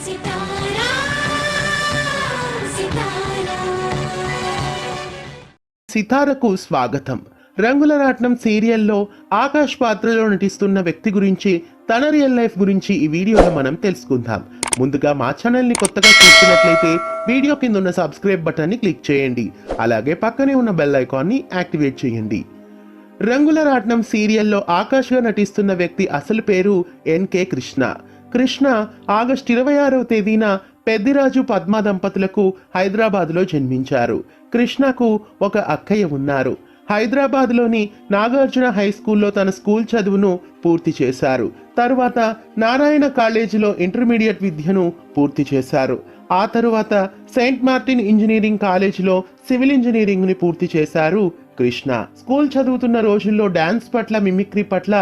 సితారా సితారా సితారకు స్వాగతం. రంగుల రాట్నం సీరియల్లో ఆకాష్ పాత్రలో నటిస్తున్న వ్యక్తి గురించి, తన రియల్ లైఫ్ గురించి ఈ వీడియోలో మనం తెలుసుకుందాం. ముందుగా మా ఛానల్ని కొత్తగా చూస్తున్నట్లయితే వీడియో కింద ఉన్న సబ్స్క్రైబ్ బటన్ని క్లిక్ చేయండి. అలాగే పక్కనే ఉన్న బెల్ ఐకాన్ని యాక్టివేట్ చేయండి. రంగుల రాట్నం సీరియల్లో ఆకాష్గా నటిస్తున్న వ్యక్తి అసలు పేరు ఎన్కే కృష్ణ. కృష్ణ ఆగస్టు 26వ తేదీన పెద్దిరాజు పద్మ దంపతులకు హైదరాబాద్లో జన్మించారు. కృష్ణకు ఒక అక్కయ్య ఉన్నారు. హైదరాబాద్లోని నాగార్జున హై స్కూల్లో తన స్కూల్ చదువును పూర్తి చేశారు. తరువాత నారాయణ కాలేజీలో ఇంటర్మీడియట్ విద్యను పూర్తి చేశారు. ఆ తరువాత సెయింట్ మార్టిన్ ఇంజనీరింగ్ కాలేజీలో సివిల్ ఇంజనీరింగ్ని పూర్తి చేశారు కృష్ణ. స్కూల్ చదువుతున్న రోజుల్లో డాన్స్ పట్ల, మిమిక్రీ పట్ల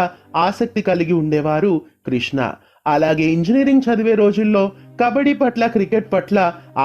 ఆసక్తి కలిగి ఉండేవారు కృష్ణ. అలాగే ఇంజనీరింగ్ చదివే రోజుల్లో కబడ్డీ పట్ల, క్రికెట్ పట్ల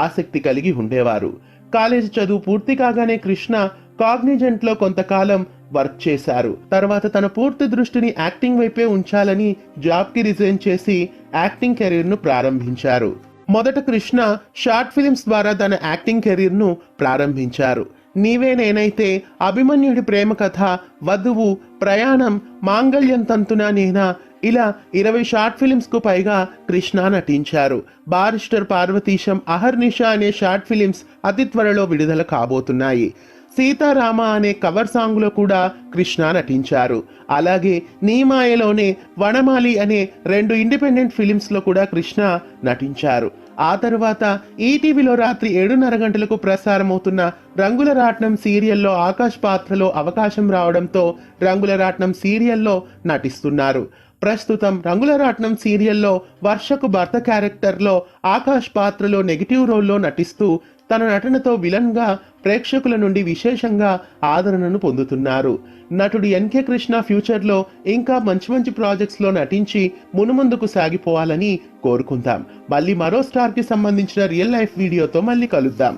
ఆసక్తి కలిగి ఉండేవారు. కాలేజీ చదువు పూర్తి కాగానే కృష్ణ కాగ్నిజెంట్ లో కొంతకాలం వర్క్ చేశారు. తర్వాత తన పూర్తి దృష్టిని యాక్టింగ్ వైపే ఉంచాలని జాబ్ కి రిజైన్ చేసి యాక్టింగ్ కెరీర్ ను ప్రారంభించారు. మొదట కృష్ణ షార్ట్ ఫిలిమ్స్ ద్వారా తన యాక్టింగ్ కెరీర్ ను ప్రారంభించారు. నీవే నేనైతే, అభిమన్యుడి ప్రేమ కథ, వధువు, ప్రయాణం, మాంగళ్యం తంతునా నేనా ఇలా 20 షార్ట్ ఫిలిమ్స్ కు పైగా కృష్ణ నటించారు. బారిస్టర్ పార్వతీశం, అహర్నిశ అనే షార్ట్ ఫిలిమ్స్ అతి త్వరలో విడుదల కాబోతున్నాయి. సీతారామ అనే కవర్ సాంగ్ లో కూడా కృష్ణ నటించారు. అలాగే నీమాయలోనే వనమాలి అనే 2 ఇండిపెండెంట్ ఫిలిమ్స్ లో కూడా కృష్ణ నటించారు. ఆ తరువాత ఈటీవీలో రాత్రి 7:30 గంటలకు ప్రసారమవుతున్న రంగుల రాట్నం సీరియల్లో ఆకాష్ పాత్రలో అవకాశం రావడంతో రంగుల రాట్నం సీరియల్లో నటిస్తున్నారు. ప్రస్తుతం రంగుల రాట్నం సీరియల్లో వర్షకు భర్త క్యారెక్టర్లో ఆకాష్ పాత్రలో నెగిటివ్ రోల్లో నటిస్తూ తన నటనతో విలన్ గా ప్రేక్షకుల నుండి విశేషంగా ఆదరణను పొందుతున్నారు. నటుడు ఎన్కే కృష్ణ ఫ్యూచర్లో ఇంకా మంచి మంచి ప్రాజెక్ట్స్ లో నటించి మునుముందుకు సాగిపోవాలని కోరుకుందాం. మళ్ళీ మరో స్టార్ కి సంబంధించిన రియల్ లైఫ్ వీడియోతో మళ్ళీ కలుద్దాం.